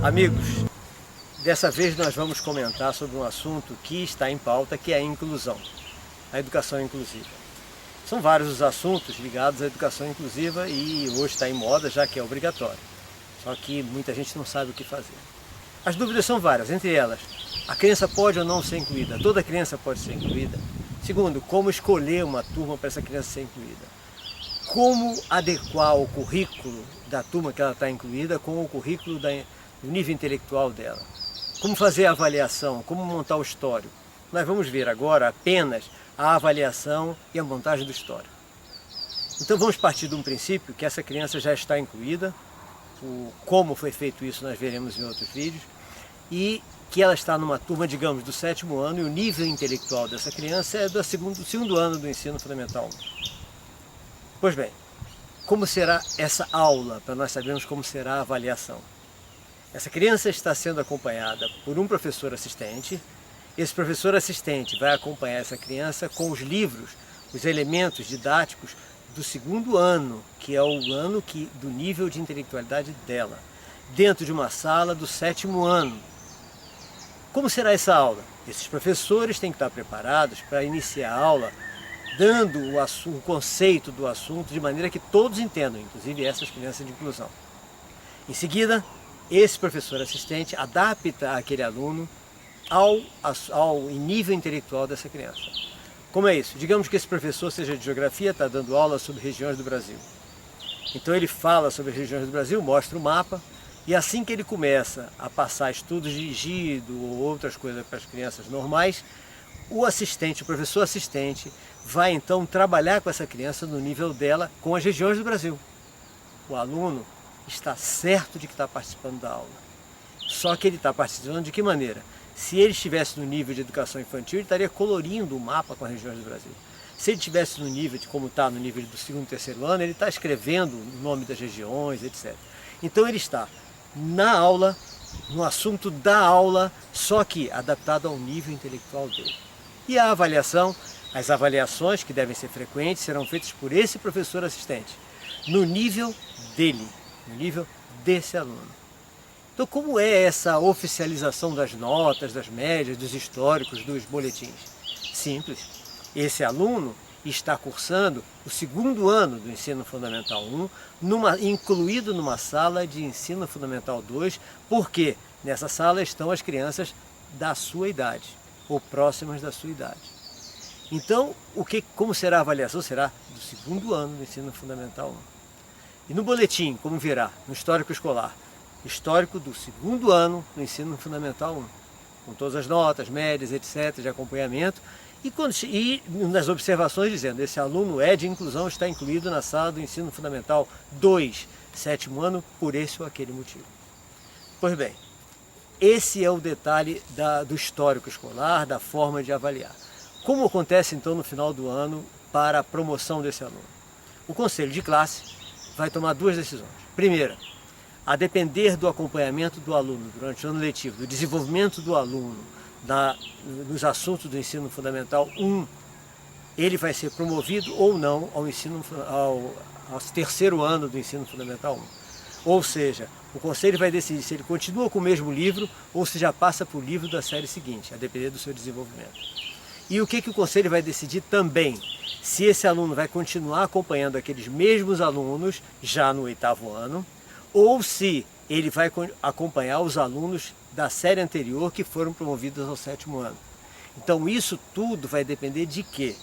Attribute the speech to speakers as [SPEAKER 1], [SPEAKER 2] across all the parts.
[SPEAKER 1] Amigos, dessa vez nós vamos comentar sobre um assunto que está em pauta, que é a inclusão, a educação inclusiva. São vários os assuntos ligados à educação inclusiva e hoje está em moda, já que é obrigatório. Só que muita gente não sabe o que fazer. As dúvidas são várias, entre elas, a criança pode ou não ser incluída? Toda criança pode ser incluída? Segundo, como escolher uma turma para essa criança ser incluída? Como adequar o currículo da turma que ela está incluída com o currículo do nível intelectual dela? Como fazer a avaliação? Como montar o histórico? Nós vamos ver agora apenas a avaliação e a montagem do histórico. Então vamos partir de um princípio que essa criança já está incluída, como foi feito isso nós veremos em outros vídeos, e que ela está numa turma, digamos, do 7º ano, e o nível intelectual dessa criança é do segundo ano do ensino fundamental 1. Pois bem, como será essa aula, para nós sabermos como será a avaliação? Essa criança está sendo acompanhada por um professor assistente. Esse professor assistente vai acompanhar essa criança com os livros, os elementos didáticos do 2º ano, que é o ano do nível de intelectualidade dela, dentro de uma sala do 7º ano. Como será essa aula? Esses professores têm que estar preparados para iniciar a aula dando o conceito do assunto de maneira que todos entendam, inclusive essas crianças de inclusão. Em seguida, esse professor assistente adapta aquele aluno ao nível intelectual dessa criança. Como é isso? Digamos que esse professor seja de geografia, está dando aula sobre regiões do Brasil. Então ele fala sobre as regiões do Brasil, mostra o mapa, e assim que ele começa a passar estudos dirigidos ou outras coisas para as crianças normais, o professor assistente, vai então trabalhar com essa criança no nível dela com as regiões do Brasil. O aluno está certo de que está participando da aula. Só que ele está participando de que maneira? Se ele estivesse no nível de educação infantil, ele estaria colorindo o mapa com as regiões do Brasil. Se ele estivesse no nível de como está no nível do 2º e 3º ano, ele está escrevendo o nome das regiões, etc. Então ele está na aula, no assunto da aula, só que adaptado ao nível intelectual dele. E a avaliação, as avaliações, que devem ser frequentes, serão feitas por esse professor assistente, no nível dele, no nível desse aluno. Então, como é essa oficialização das notas, das médias, dos históricos, dos boletins? Simples. Esse aluno está cursando o 2º ano do ensino fundamental 1, incluído numa sala de ensino fundamental 2, porque nessa sala estão as crianças da sua idade, ou próximas da sua idade. Então, como será a avaliação? Será do 2º ano do ensino fundamental 1. E no boletim, como virá? No histórico escolar, histórico do 2º ano do ensino fundamental 1, com todas as notas, médias, etc., de acompanhamento, e nas observações dizendo, esse aluno é de inclusão, está incluído na sala do ensino fundamental 2, 7º ano, por esse ou aquele motivo. Pois bem, esse é o detalhe do histórico escolar, da forma de avaliar. Como acontece então no final do ano para a promoção desse aluno? O conselho de classe vai tomar duas decisões. Primeira, a depender do acompanhamento do aluno durante o ano letivo, do desenvolvimento do aluno nos assuntos do ensino fundamental 1, ele vai ser promovido ou não ao 3º ano do ensino fundamental 1. Ou seja, o conselho vai decidir se ele continua com o mesmo livro ou se já passa para o livro da série seguinte, a depender do seu desenvolvimento. E o que o conselho vai decidir também? Se esse aluno vai continuar acompanhando aqueles mesmos alunos já no 8º ano, ou se ele vai acompanhar os alunos da série anterior que foram promovidos ao 7º ano. Então isso tudo vai depender de quê?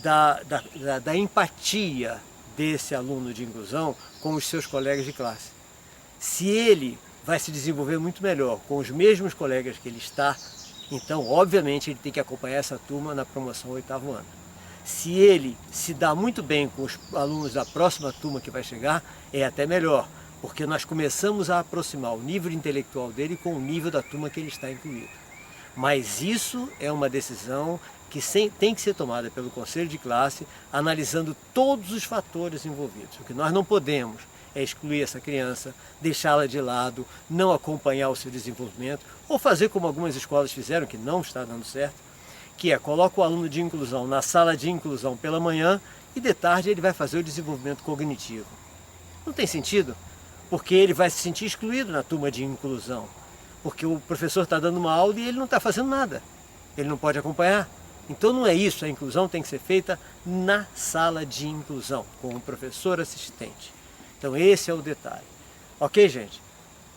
[SPEAKER 1] Da empatia desse aluno de inclusão com os seus colegas de classe. Se ele vai se desenvolver muito melhor com os mesmos colegas que ele está, então obviamente ele tem que acompanhar essa turma na promoção 8º ano. Se ele se dá muito bem com os alunos da próxima turma que vai chegar, é até melhor, porque nós começamos a aproximar o nível intelectual dele com o nível da turma que ele está incluído. Mas isso é uma decisão que tem que ser tomada pelo conselho de classe, analisando todos os fatores envolvidos. O que nós não podemos é excluir essa criança, deixá-la de lado, não acompanhar o seu desenvolvimento, ou fazer como algumas escolas fizeram, que não está dando certo, que é coloca o aluno de inclusão na sala de inclusão pela manhã e de tarde ele vai fazer o desenvolvimento cognitivo. Não tem sentido? porque ele vai se sentir excluído na turma de inclusão, porque o professor está dando uma aula e ele não está fazendo nada, ele não pode acompanhar. Então não é isso, a inclusão tem que ser feita na sala de inclusão, com o professor assistente. Então esse é o detalhe. Ok, gente?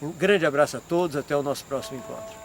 [SPEAKER 1] Um grande abraço a todos, até o nosso próximo encontro.